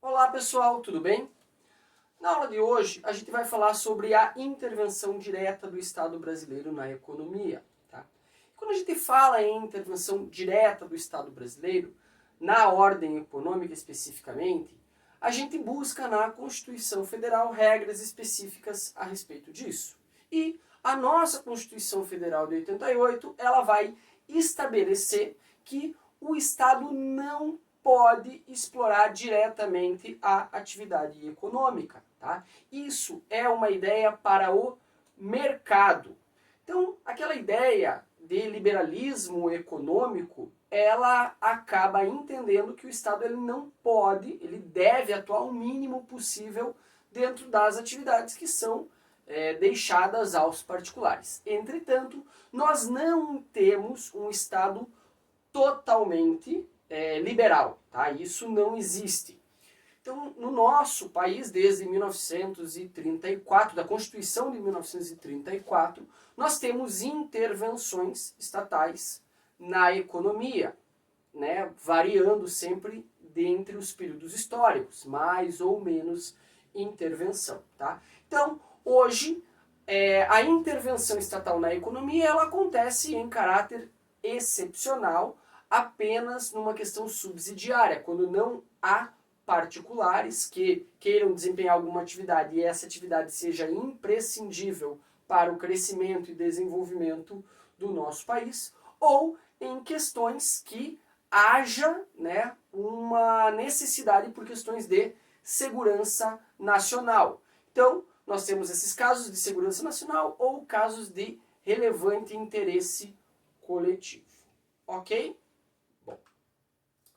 Olá pessoal, tudo bem? Na aula de hoje a gente vai falar sobre a intervenção direta do Estado brasileiro na economia. Tá? Quando a gente fala em intervenção direta do Estado brasileiro, na ordem econômica especificamente, a gente busca na Constituição Federal regras específicas a respeito disso. E a nossa Constituição Federal de 88, ela vai estabelecer que o Estado não pode explorar diretamente a atividade econômica. Tá? Isso é uma ideia para o mercado. Então, aquela ideia de liberalismo econômico, ela acaba entendendo que o Estado ele não pode, ele deve atuar o mínimo possível dentro das atividades que são deixadas aos particulares. Entretanto, nós não temos um Estado totalmente liberal, tá? Isso não existe. Então, no nosso país, desde 1934, da Constituição de 1934, nós temos intervenções estatais na economia, né? Variando sempre dentre os períodos históricos, mais ou menos intervenção, tá? Então, hoje, a intervenção estatal na economia, ela acontece em caráter excepcional, apenas numa questão subsidiária, quando não há particulares que queiram desempenhar alguma atividade e essa atividade seja imprescindível para o crescimento e desenvolvimento do nosso país, ou em questões que haja, né, uma necessidade por questões de segurança nacional. Então, nós temos esses casos de segurança nacional ou casos de relevante interesse coletivo. Ok? Bom.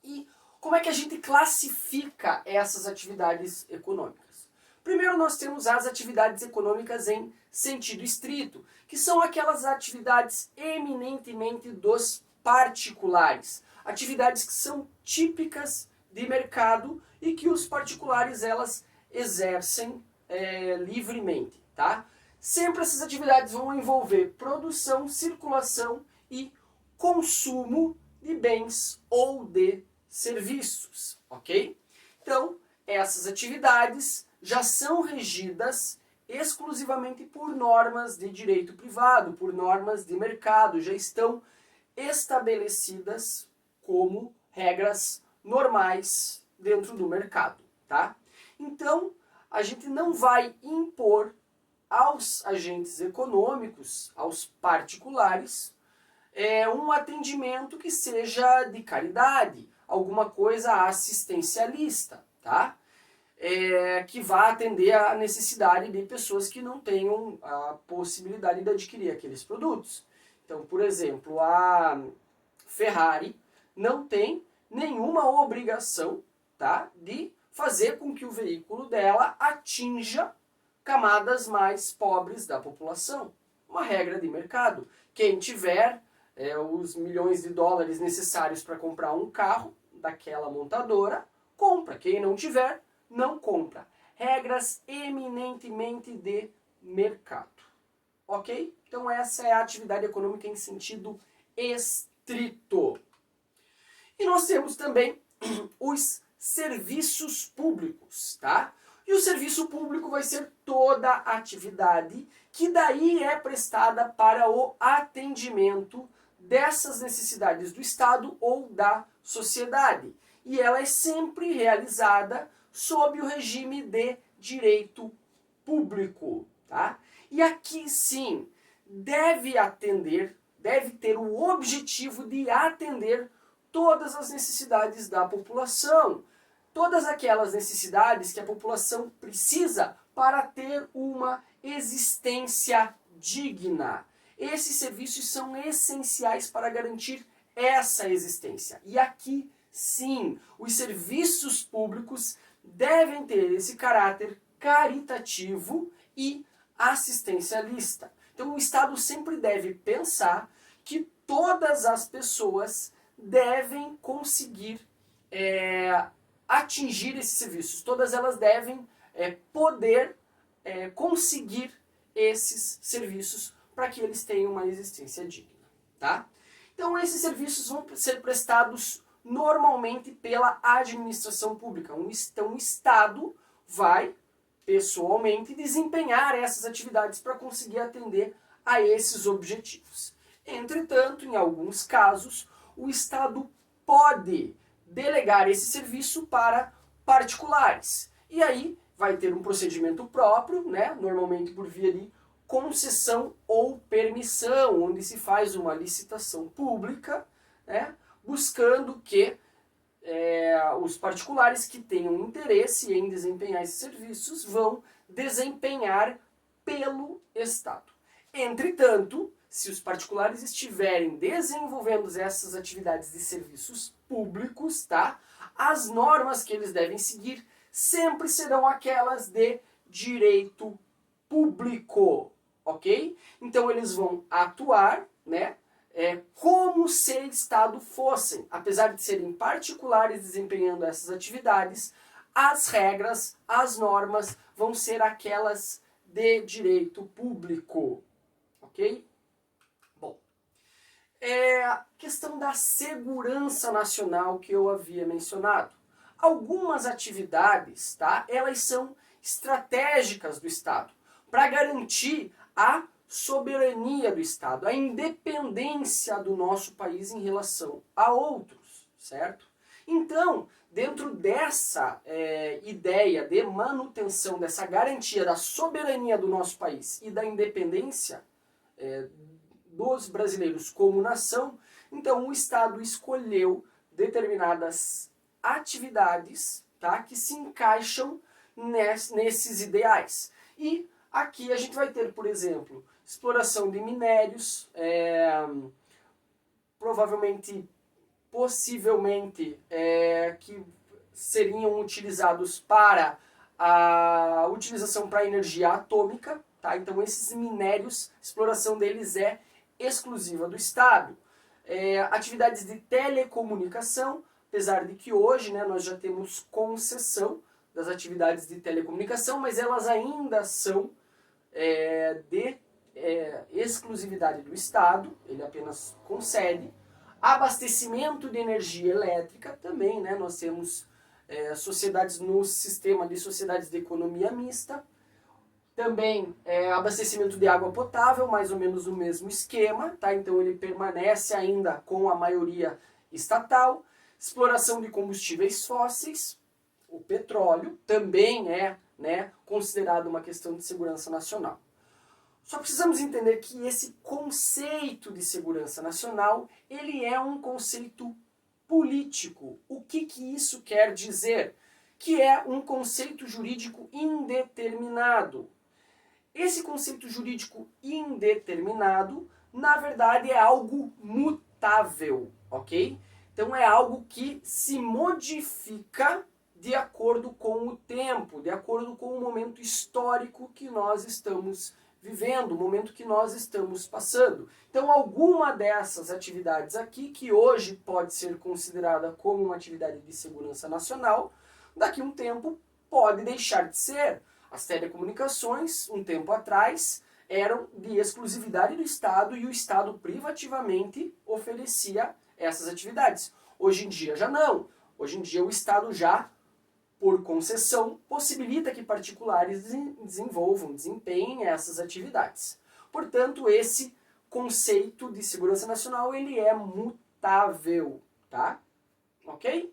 E como é que a gente classifica essas atividades econômicas? Primeiro nós temos as atividades econômicas em sentido estrito, que são aquelas atividades eminentemente dos particulares. Atividades que são típicas de mercado e que os particulares elas exercem livremente. Tá? Sempre essas atividades vão envolver produção, circulação e consumo de bens ou de serviços, ok? Então, essas atividades já são regidas exclusivamente por normas de direito privado, por normas de mercado, já estão estabelecidas como regras normais dentro do mercado, tá? Então, a gente não vai impor aos agentes econômicos, aos particulares, um atendimento que seja de caridade, alguma coisa assistencialista, tá? Que vá atender a necessidade de pessoas que não tenham a possibilidade de adquirir aqueles produtos. Então, por exemplo, a Ferrari não tem nenhuma obrigação, tá, de fazer com que o veículo dela atinja camadas mais pobres da população. Uma regra de mercado. Quem tiver os milhões de dólares necessários para comprar um carro daquela montadora, compra. Quem não tiver, não compra. Regras eminentemente de mercado. Ok? Então essa é a atividade econômica em sentido estrito. E nós temos também os serviços públicos, tá? E o serviço público vai ser toda a atividade que daí é prestada para o atendimento dessas necessidades do Estado ou da sociedade. E ela é sempre realizada sob o regime de direito público, tá? E aqui sim, deve ter o objetivo de atender todas as necessidades da população, todas aquelas necessidades que a população precisa para ter uma existência digna. Esses serviços são essenciais para garantir essa existência. E aqui, sim, os serviços públicos devem ter esse caráter caritativo e assistencialista. Então, o Estado sempre deve pensar que todas as pessoas devem conseguir atingir esses serviços. Todas elas devem poder conseguir esses serviços para que eles tenham uma existência digna. Tá? Então, esses serviços vão ser prestados normalmente pela administração pública. Então o Estado vai pessoalmente desempenhar essas atividades para conseguir atender a esses objetivos. Entretanto, em alguns casos, o Estado pode delegar esse serviço para particulares. E aí vai ter um procedimento próprio, né, normalmente por via de concessão ou permissão, onde se faz uma licitação pública, né, buscando que os particulares que tenham interesse em desempenhar esses serviços vão desempenhar pelo Estado. Entretanto, se os particulares estiverem desenvolvendo essas atividades de serviços públicos, tá? As normas que eles devem seguir sempre serão aquelas de direito público, ok? Então eles vão atuar, né? Como se Estado fossem, apesar de serem particulares desempenhando essas atividades, as regras, as normas vão ser aquelas de direito público, ok? Bom, questão da segurança nacional que eu havia mencionado. Algumas atividades, tá? Elas são estratégicas do Estado para garantir a soberania do Estado, a independência do nosso país em relação a outros, certo? Então, dentro dessa ideia de manutenção, dessa garantia da soberania do nosso país e da independência dos brasileiros como nação, então o Estado escolheu determinadas atividades, tá, que se encaixam nesses ideais. E aqui a gente vai ter, por exemplo, exploração de minérios, possivelmente, que seriam utilizados para a utilização para energia atômica, tá? Então esses minérios, a exploração deles é exclusiva do Estado. Atividades de telecomunicação, apesar de que hoje, né, nós já temos concessão das atividades de telecomunicação, mas elas ainda são de exclusividade do Estado, ele apenas concede. Abastecimento de energia elétrica também, né, nós temos sociedades no sistema de sociedades de economia mista. Também abastecimento de água potável, mais ou menos o mesmo esquema, tá? Então ele permanece ainda com a maioria estatal. Exploração de combustíveis fósseis, o petróleo, também é, né, considerado uma questão de segurança nacional. Só precisamos entender que esse conceito de segurança nacional, ele é um conceito político. O que isso quer dizer? Que é um conceito jurídico indeterminado. Esse conceito jurídico indeterminado, na verdade, é algo mutável, ok? Então é algo que se modifica de acordo com o tempo, de acordo com o momento histórico que nós estamos vivendo, o momento que nós estamos passando. Então alguma dessas atividades aqui, que hoje pode ser considerada como uma atividade de segurança nacional, daqui a um tempo pode deixar de ser. As telecomunicações, um tempo atrás, eram de exclusividade do Estado e o Estado privativamente oferecia essas atividades. Hoje em dia já não. Hoje em dia o Estado já, por concessão, possibilita que particulares desempenhem essas atividades. Portanto, esse conceito de segurança nacional, ele é mutável, tá? Ok?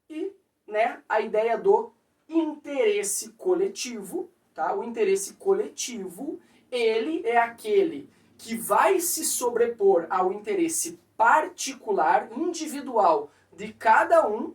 E, né, a ideia do interesse coletivo, tá? O interesse coletivo, ele é aquele que vai se sobrepor ao interesse particular, individual de cada um,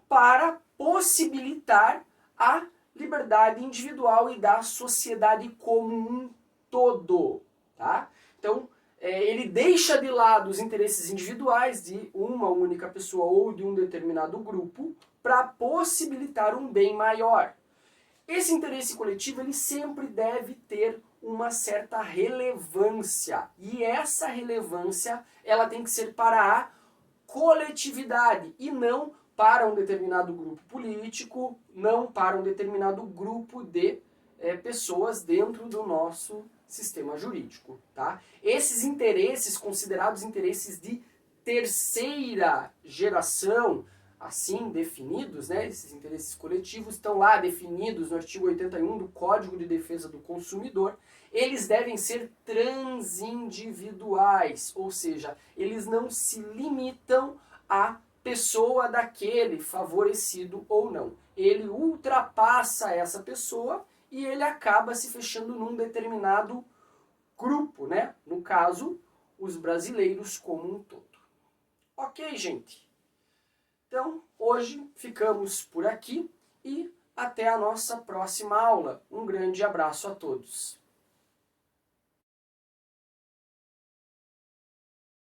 para possibilitar a liberdade individual e da sociedade como um todo, tá? Então, ele deixa de lado os interesses individuais de uma única pessoa ou de um determinado grupo para possibilitar um bem maior. Esse interesse coletivo, ele sempre deve ter uma certa relevância, e essa relevância, ela tem que ser para a coletividade e não para um determinado grupo político, não para um determinado grupo de pessoas dentro do nosso sistema jurídico, tá? Esses interesses, considerados interesses de terceira geração, assim definidos, né, esses interesses coletivos estão lá definidos no artigo 81 do Código de Defesa do Consumidor, eles devem ser transindividuais, ou seja, eles não se limitam à pessoa daquele favorecido ou não. Ele ultrapassa essa pessoa e ele acaba se fechando num determinado grupo, né? No caso, os brasileiros como um todo. Ok, gente? Então, hoje ficamos por aqui e até a nossa próxima aula. Um grande abraço a todos.